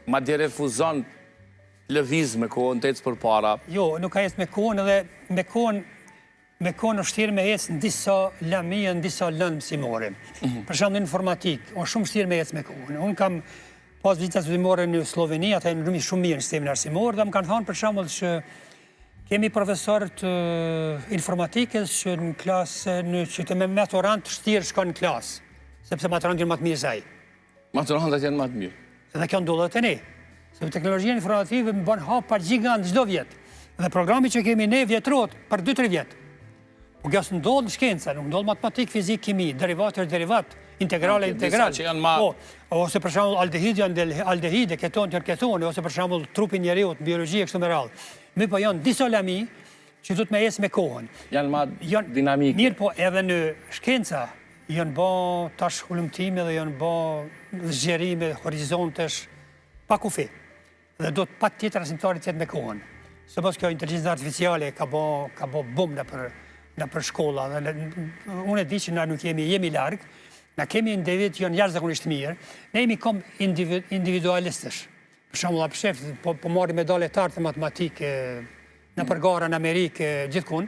madje refuzon lëviz me kohën, të ecë përpara. jo, nuk ka ecë me kohën edhe me kohën është thirrë me ecë në disa lami e në disa lëndë mësimore. Për shembull në informatik, është shumë vështirë me ecë me kohën. Unë kam pas vizita studimore në Sloveni, ata janë rrëmi shumë mirë në sistemin arsimor, dhe më kanë thënë për shembull që kemi profesor të informatikës që në klasë, që të me maturant shtirë shkon në klasë, sepse maturant janë më të mirë se ai. Maturantat janë më të mirë. Dhe kjo ndodhet e ne. Sepse teknologjia informative më bën hapa gjigant çdo vit. Dhe programi që kemi ne vjetrohet për 2-3 vjet. Po kjo s'ndodh në shkenca, nuk ndodh matematik, fizik, kimi, derivat, integrale, integral. Disa që janë ma... Ose për shembull aldehid janë aldehide, keton janë ketone, ose për shembull trupi njeriu, biologjia kështu me radhë. Mi po janë disa lami që duhet me ecë me kohën. Janë ma dinamike. Mirë, po edhe në shkenca janë bë tash hulumtime dhe janë bë zgjerime, horizontesh pa kufi. Dhe do të patjetër arsimtari të jetë me kohën. Sepse kjo inteligjenca artificiale ka bë bum nëpër shkolla. Unë e di që na nuk jemi larg, na kemi individ që janë jashtëzakonisht mirë, ne jemi kom individualistësh. Për shembull, apshef, po marrim medale të artë matematikë në përgara në Amerikë, gjithkund.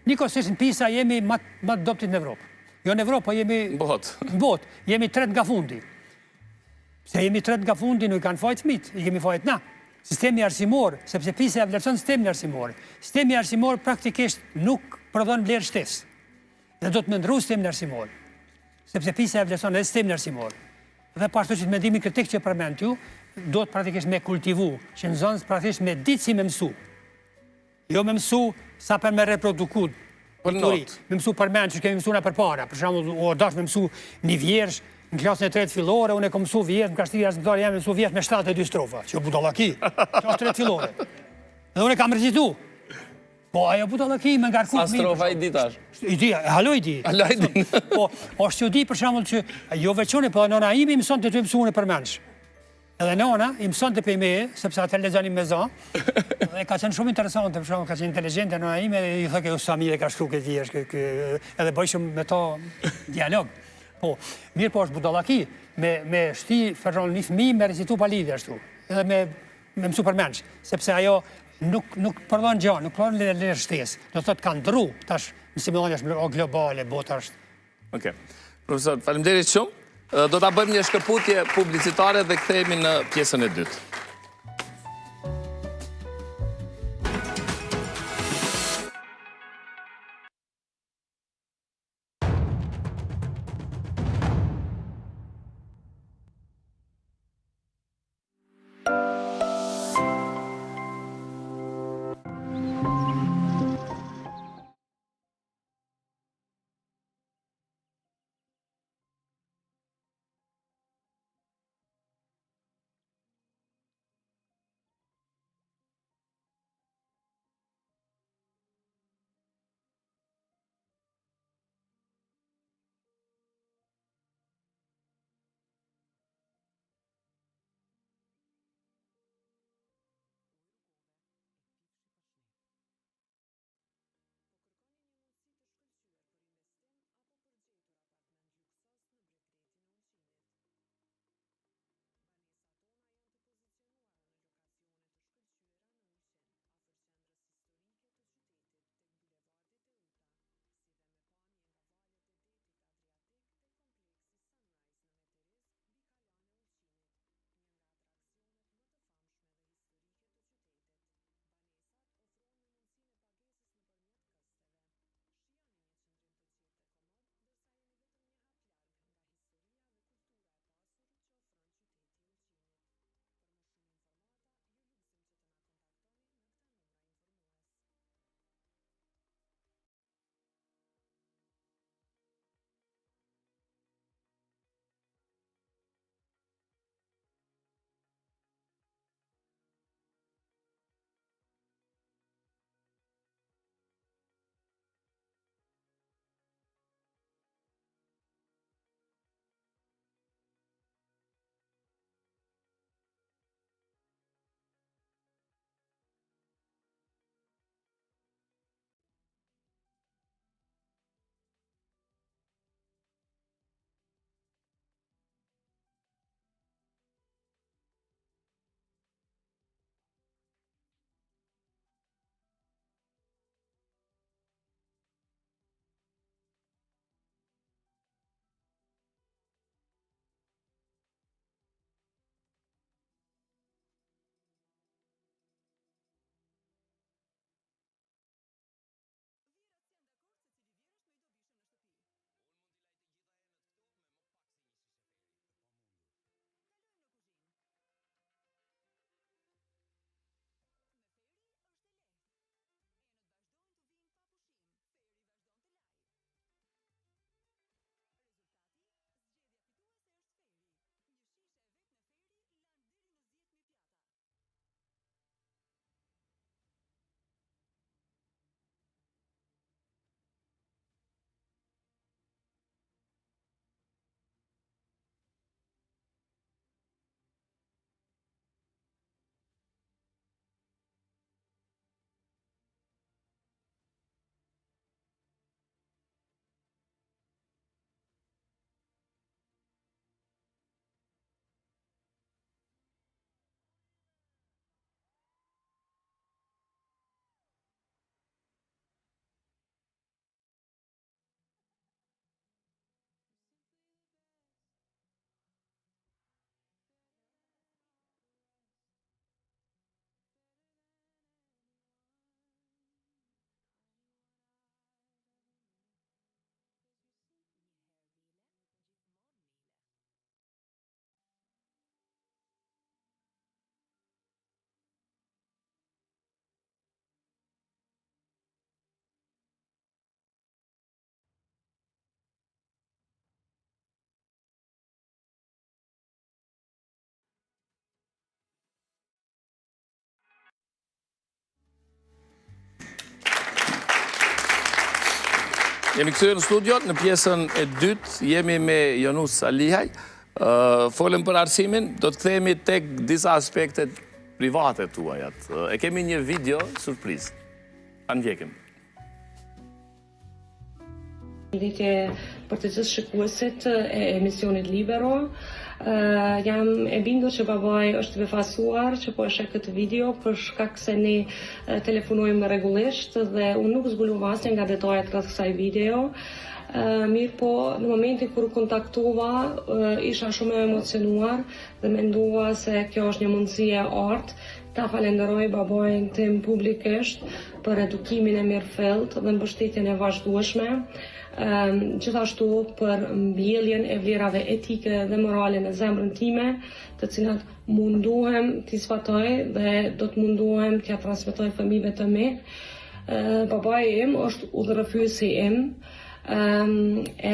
Nikosisht në PISA jemi më doptit në Evropë. Jo në Evropë, po jemi në botë. Jemi tret nga fundi. Se jemi tret nga fundi, nuk kanë fajt fëmijët, i kemi fajt na. Sistemi arsimor, sepse PISA e vlerëson sistemin arsimor. Sistemi arsimor praktikisht nuk prodhon vlerë shtesë. Dhe do të mëndru sistemin arsimor. Sepse PISA e vlerëson edhe sistemin arsimor. Dhe pashtu që të mendimin kritik që përmend ju, do të praktikisht me kultivu, që në zonës praktikisht me ditë si me mësu. Jo me mësu sa për me reproduku. Me mësu përmend që kemi mësu në përpara. Për shembull, o dash me mësu një vjersh në klasën e 3 fillore, unë e kom mësu vjersh, në kashtiri arsimtare jam me mësu vjersh me 72 strofa. Që budallaki, klasë 3 fillore. Dhe unë e kam rrezitu. Po, ajo budallaki me ngarkut mirë. Sa strofa i di tash? I di, halo i di. Po, është që di për shembull që jo veçone, po nëna ime mëson të mësu unë përmendsh. Edhe nona i mëson të pej me, sepse atë lexonin me zë, dhe ka qenë shumë interesante, për shembull, ka qenë inteligjente nëna ime, dhe i thëke, sa mirë ka shkruar këtë vjersh, edhe bëjshëm me to dialog. Po, mirë po është budallaki, me shti ferron një fëmijë me recitu pa lidhje ashtu, edhe me mësu përmendsh, sepse ajo nuk përdon gjë, nuk përdon lirë shtesë, do thotë ka ndru, tash mësimdhënia është globale, bota është. Okej. Profesor, faleminderit shumë. Do ta bëjmë një shkëputje publicitare dhe kthehemi në pjesën e dytë. Jemi kthyer në studio, në pjesën e dytë jemi me Jonus Salihaj. Folëm për arsimin, do të kthehemi tek disa aspektet private tuajat. E kemi një video surprizë. Ta ndjekim. Lidhje për të gjithë shikuesit e emisionit Libero. Jam e bindur që babaj është befasuar që po e sheh këtë video për shkak se ne telefonojmë rregullisht dhe unë nuk zbulova asnjë nga detajat rreth kësaj video. Mirë po, në momentin kur u kontaktova, isha shumë e emocionuar dhe mendova se kjo është një mundësi e artë. Ta falenderoj babajin tim publikisht për edukimin e mirëfillt dhe mbështetjen e vazhdueshme. Gjithashtu për mbjelljen e vlerave etike dhe morale në zemrën time, të cilat munduhem t'i sfatoj dhe do të munduhem t'ja transmetoj fëmijëve të mi. Babai im është udhërrëfyesi im,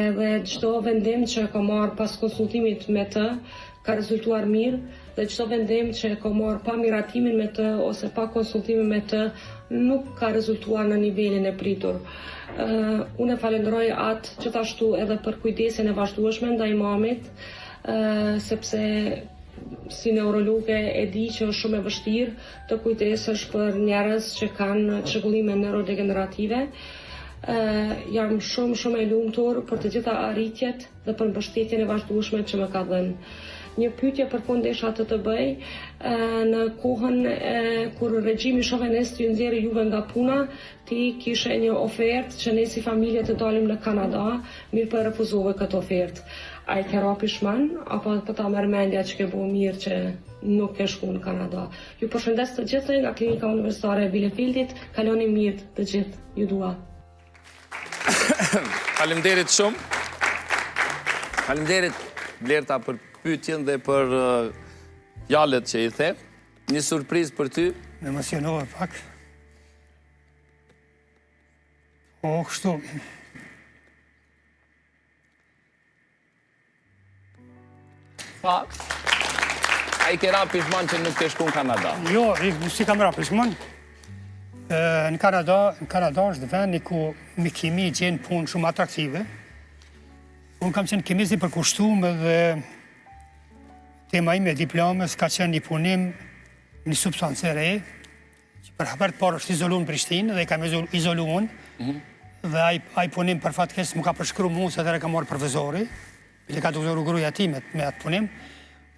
edhe çdo vendim që ka marrë pas konsultimit me të ka rezultuar mirë dhe çdo vendim që ka marrë pa miratimin me të ose pa konsultimin me të nuk ka rezultuar në nivelin e pritur. Unë e falenderoj atë gjithashtu edhe për kujdesin e vazhdueshme ndaj mamit, sepse si neurologe e di që është shumë e vështirë të kujdesesh për njerëz që kanë çrregullime neurodegenerative. Jam shumë e lumtur për të gjitha arritjet dhe për mbështetjen e vazhdueshme që më ka dhënë. Një pyetje përfund desha të bëj, në kohën kur regjimi shovenist ju nxjerri juve nga puna, ti kishe një ofertë që ne si familje të dalim në Kanada, mirë po e refuzove këtë ofertë. A i ke ra pishman, apo po ta merr mendja që ke bu mirë që nuk ke shku në Kanada? Ju përshëndes të gjithë nga Klinika Universitare e Bielefieldit, kaloni mirë të gjithë, ju dua. Faleminderit shumë. Faleminderit Blerta për pyetjen dhe për fjalët që i the. Një surprizë për ty. Më emocionova pak. Po, kështu. Pa, a i ke ra pishman që nuk ke shku në Kanada? Jo, si kam ra pishman. Në Kanada është vendi ku me kimi gjenë punë shumë atraktive. Unë kam qenë kimist i përkushtuar dhe tema ime e diplomës ka qenë një punim një substancë e re, që për herë të parë është izolu në Prishtinë dhe i kam izolu unë. Dhe ai punim për fatkeqësi më ka përshkruar mua se atëherë ka marrë profesori, bile ka doktoru gruaja time me atë punim.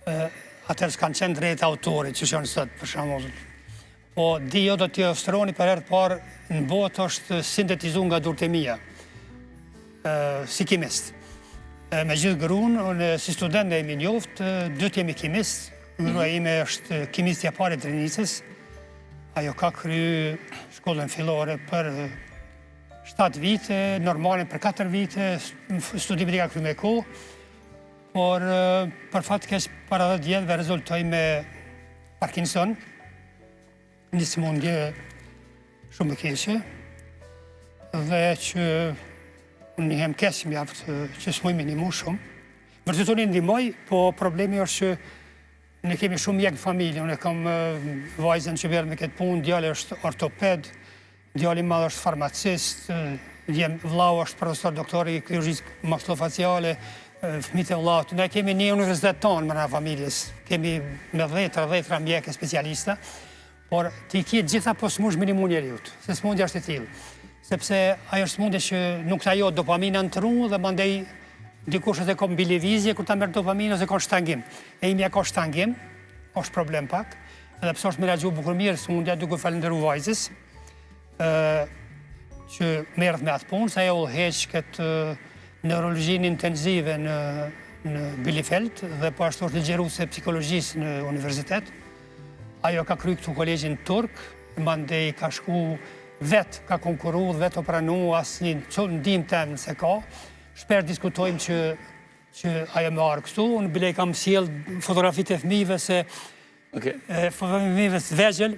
Atëherë s'kanë qenë drejt autorit, që janë sot për shembull. Po dio do t'i illustroni për herë të parë në botë është sintetizuar nga durët e mia, si kimist. Me gjithë grunë, unë si student e imi njoft, dytë jemi kimist. Gruaja ime është kimistja e parë e Drenicës. Ajo ka kryer shkollën fillore për 7 vite, normalen për 4 vite, studimet i ka kryer me kohë. Por për fat keq para 10 vjetëve rezultoi me Parkinson, një sëmundje shumë e keqe, dhe që unë një hem kesim jaftë që s'muj minimu shumë. Vërtet unë i ndihmoj, po problemi është që ne kemi shumë mjek në familje. Unë kam vajzën që vjerë me këtë punë, djali është ortoped, djali madh është farmacist, vllau është profesor doktor i kirurgjisë maksulofaciale, fëmijët e vllaut. Ne kemi një universitet tonë në familjes. Kemi me 10 mjekë specialista, por ti ke gjitha po s'mush minimu njeriut, se smundja është e tillë. Sepse ajo është smundje që nuk ta jo dopamina në tru dhe mandej dikush është e ka mbi lëvizje kur ta merr dopaminë ose ka shtangim. E imja ka shtangim, është problem pak, edhe pse është menaxhu bukur mirë smundja duke falënderuar vajzës që merret me atë punë, sa ajo udhëheq këtë neurologjinë intenzive në Bielefeld dhe po ashtu është ligjëruese psikologjisë në universitet. Ajo ka kryer këtu kolegjin turk, mandej ka shku vetë ka konkuru, vetë o pranu, asë një ndim temë se ka. Shper diskutojmë që ajo me arë kështu. Unë bile kam sjell fotografit e fëmijëve se fëmijëve së vegjël.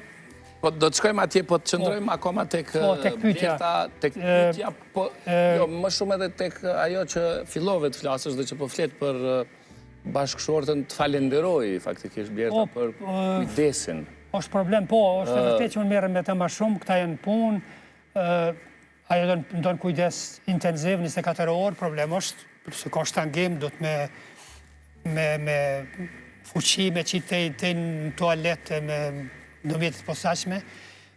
Po do të shkojmë atje, po të qëndrojmë akoma tek pyetja. Tek pyetja, po jo, më shumë edhe tek ajo që fillove të flasësh dhe që po flet për bashkëshortën, të falenderoj faktikisht Blerta për kujdesin. është problem, po, është vërtet që unë merrem me të më shumë, këta janë punë, Ajo ndonë kujdes intensiv 24 orë, problem është, se ka shtangim, do të me fuqi, me qitë të në toalet, me në mjetët posaçme,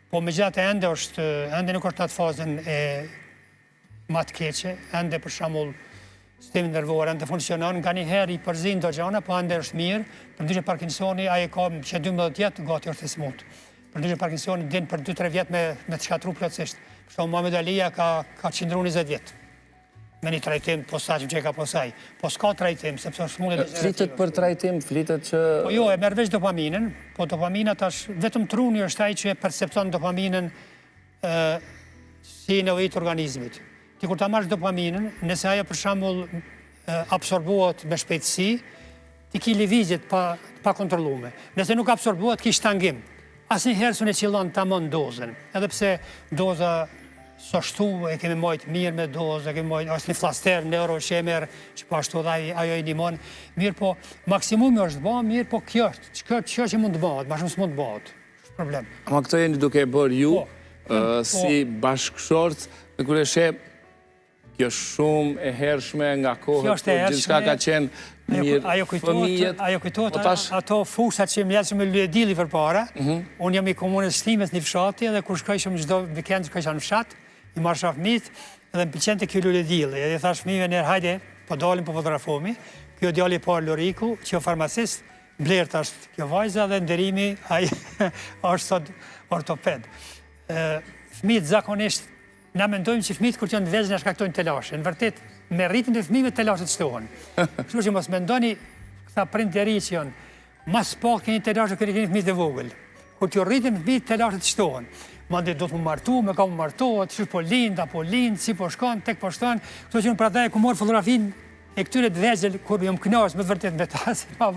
po me gjatë ende nuk është në atë fazën e matë keqe, ende për shamull sistemi nervor, ende funksionon, nga një herë i përzin do gjana, po ende është mirë, për ndryshe Parkinsoni, aje ka që 12 jetë, gati është e smut. Për ndryshe Parkinsoni din për 2-3 vjetë me të shkatru plotësisht. Për shumë Muhammed Alia ka qëndru 20 vjetë. Me një trajtim posaçëm që e ka posaj. Po s'ka trajtim, sepse është smunje degenerative. Flitet për trajtim, flitet që... Po jo, e merr veç dopaminën, po dopamina tash, vetëm truni është ai që e percepton dopaminën si nevojë të organizmit. Ti kur ta marrësh dopaminën, nëse ajo për shembull absorbohet me shpejtësi, ti ki lëvizjet pa kontrollume. Nëse nuk absorbohet, ki shtangim. Asnjëherë s'u qillon tamam dozën, edhe pse doza s'ashtu e kemi mojt mirë me dozë, kemi mojt, është një flaster, neuro që e merë, që po ashtu dhe ajo i nimon. Mirë po, maksimumi është bëha, mirë po kjo që mund të bëhat, ma shumë s'mund të bëhat, është problem. Ama këto jeni duke bërë ju, si bashkëshort, në kur e she, kjo shumë e hershme nga kohët, po gjithçka ka qenë mirë fëmijët. Ajo kujtohet ato fushat që më jasëm me Lyedili përpara, unë jam i komunës Shtimet një fshati, edhe kur shkojshëm çdo vikend shkojshëm në fshat, i marrësha fëmijët, edhe më pëlqente kjo Lyedili. Edhe thash fëmijëve njerë, hajde, po dalim po fotografohemi. Kjo djali i parë Loriku, që jo farmacist, Blerta është kjo vajza dhe Nderimi, ai është sot ortoped. Fëmijët zakonisht, na mendojmë që fëmijët kur që janë të vegjël na shkaktojnë telashe. Në vërtet, me rritin e fëmijëve telashet shtohen. Kështu që mos mendoni këta prindëri që janë, mas pak keni telashe kërë keni fëmijët e vogël. Kur t'ju rritin fëmijët telashet shtohen. Mande do të më martu, me ka më martohet, që po lind, apo lind, si po shkon, tek po shton. Kështu që unë pra ku morë fotografin e këtyre të vegjël, kur jam kënaqur me vërtet me ta, ma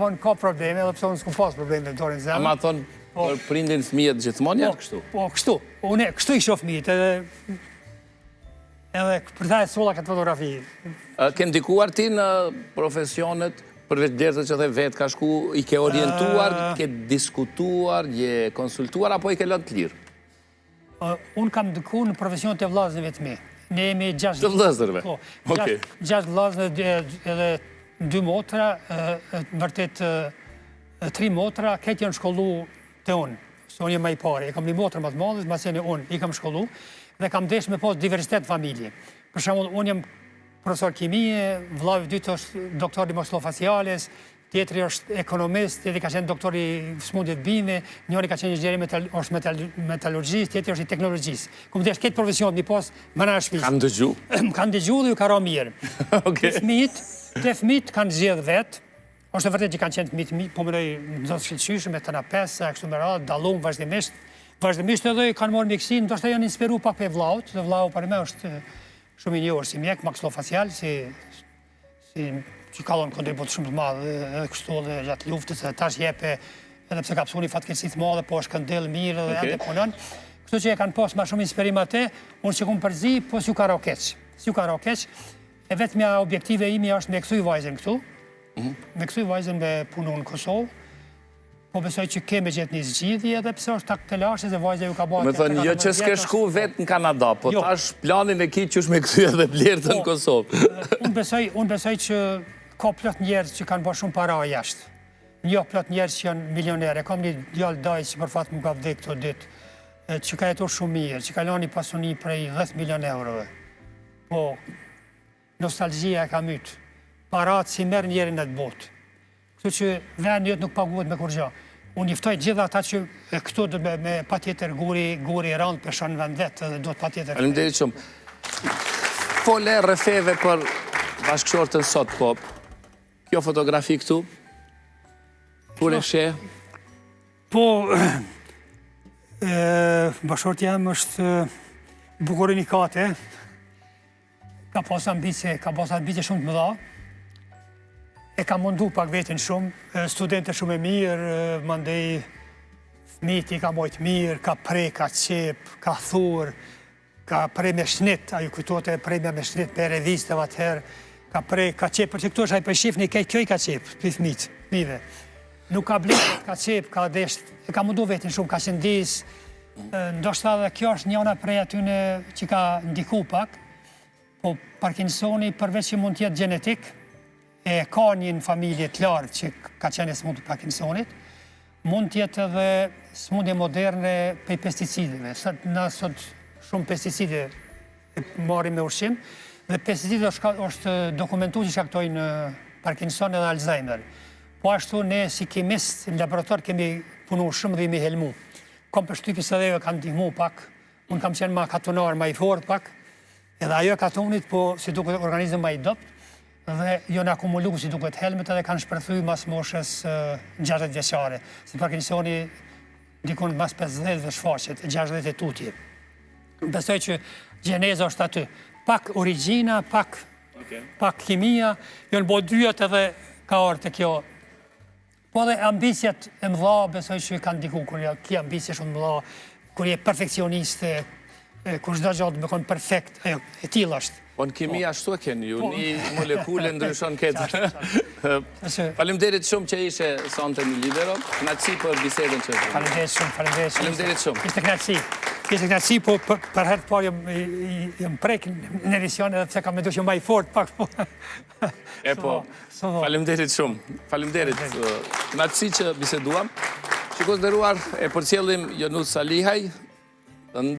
vonë ka probleme, edhe pse unë s'kum pas probleme me dorën zemër. Ama thonë, për prindin fëmijët gjithmonë janë kështu? Po, kështu. Unë kështu i shoh fëmijët, edhe për ta e solla këtë fotografi. Ke ndikuar ti në profesionet, përveç Blertës që dhe vetë ka shku, i ke orientuar, ke diskutuar, je konsultuar, apo i ke lënë të lirë? Unë kam ndiku në profesionet e vllazëve të mi. Ne jemi 6... Të vllazërve? Po, 6 vllazë edhe 2 motra, vërtet 3 motra, këtë janë shkollu të unë, se unë jem ma i pare. E kam një motrë më të madhës, mas jeni unë, i kam shkollu, dhe kam desh me pas diversitet familje. Për shembull, unë jem profesor kimie, vllavi i dytë është doktor i mastofaciales, tjetri është ekonomist, tjetri ka qenë doktor i smundjeve të bimëve, njëri ka qenë inxhinier është metallurgjist, tjetri është i teknologjisë. Kum desh këtë profesion një pas më na shpiz. Kam dëgju. Kanë dëgju dhe ju ka ra mirë. Te fëmijët kanë zgjedh vetë. Është vërtet që kanë qenë fëmijë të mi, po mënoj në zonë shkëlqyshëm me tanapesa, kështu me radhë, dallum vazhdimisht. Vazhdimisht edhe kanë marrë mjekësinë, ndoshta janë inspiruar pak pe vllaut, dhe vllau për më është shumë i njohur si mjek maksulofacial, që ka dhënë kontribut shumë të madh edhe kështu edhe gjatë luftës, edhe tash jepe, edhe pse ka pasur fatkeqësi të madhe, po është këndell mirë dhe ende punon. Kështu që e kanë pas më shumë inspirim atë, unë që kum përzi, po s'ju ka ra keq. S'ju ka ra keq. E vetmja objektive imi është me kthy vajzën këtu. Me kthy vajzën me punu në Kosovë. Po besoj që kemi gjetë një zgjidhje edhe pse është tak telashe se vajza ju ka bërë. Me thënë, jo që s'ke shku vetë në Kanada, po tash planin e ki që është me kthy edhe Blertën në Kosovë. Unë besoj që ka plot njerëz që kanë bërë shumë para jashtë. Jo plot njerëz që janë milionerë. Kam një djalë daj që për fat më ka vdekë këto ditë, që ka jetuar shumë mirë, që ka lënë një pasuni prej 10 milionë eurove. Po, nostalgjia e ka myt. Parat si merr njeri në të botë. Kështu që vendi jot nuk paguhet me kurrë. Unë jiftoj gjithë ata që këtu do me patjetër guri i rënd peshon në vend vetë dhe do të patjetër. Faleminderit shumë. Fole rretheve për bashkëshortën sot, po. Kjo fotografi këtu, kur e sheh? Po, bashkëshortja jam është bukuronikate. Ka pas ambicie shumë të mëdha. E ka mundu pak vetin shumë, studente shumë e mirë, mandej fëmijët i ka mojt mirë, ka prej, ka qep, ka thur, ka prej me shnit, a ju kujtohet e prejmja me shnit për revistëve atëherë, ka prej, ka qep, për që këtu është a i për shifni, kjo i ka qep, për fëmijët. Nuk ka blet, ka qep, ka desht, e ka mundu vetin shumë, ka qëndis, Ndoshta dhe kjo është njëna prej atyne që ka ndiku pak, po Parkinsoni përveç që mund tjetë genetik, e ka një në familje të lartë që ka qenë smundë Parkinsonit, mund tjetë edhe smundje moderne për pesticideve. Sot shumë pesticide marrim me ushqim, dhe pesticide është dokumentu që shkaktojnë Parkinson edhe Alzheimer. Po ashtu ne si kimist në laborator kemi punu shumë dhe imi helmu. Kom përshtypje se dhe jo kanë ndihmu pak, unë kam qenë ma katunar, ma i fort pak, edhe ajo katunit, po si duket organizm ma i dopt, dhe jo në akumulu si duket helmet edhe kanë shpërthuj mas moshës 60 vjeqare. Si Parkinsoni dikun mas 50 dhe shfaqet, 60 e tutje. Besoj që gjeneza është aty. Pak origjina, pak kimia, jo në bo dyjat edhe ka orë të kjo. Po dhe ambisjet e mëdha, besoj që kanë diku, kur ki ambisje shumë mëdha, kur je perfekcioniste, kur çdo gjë me konë perfekt, ajo, e tillë është. Po në kimi ashtu e keni ju, një molekule ndryshon ketër. Faleminderit shumë që ishe sonte në Libero. Kënaqësi për bisedën që kemi. Faleminderit shumë. Ishte kënaqësi, po për herë të parë jam prek në emision edhe pse kam menduar që më i fort pak po. E po. Faleminderit shumë. Faleminderit. Kënaqësi që biseduam. Shikoj nderuar, e përcjellim Jonus Salihaj,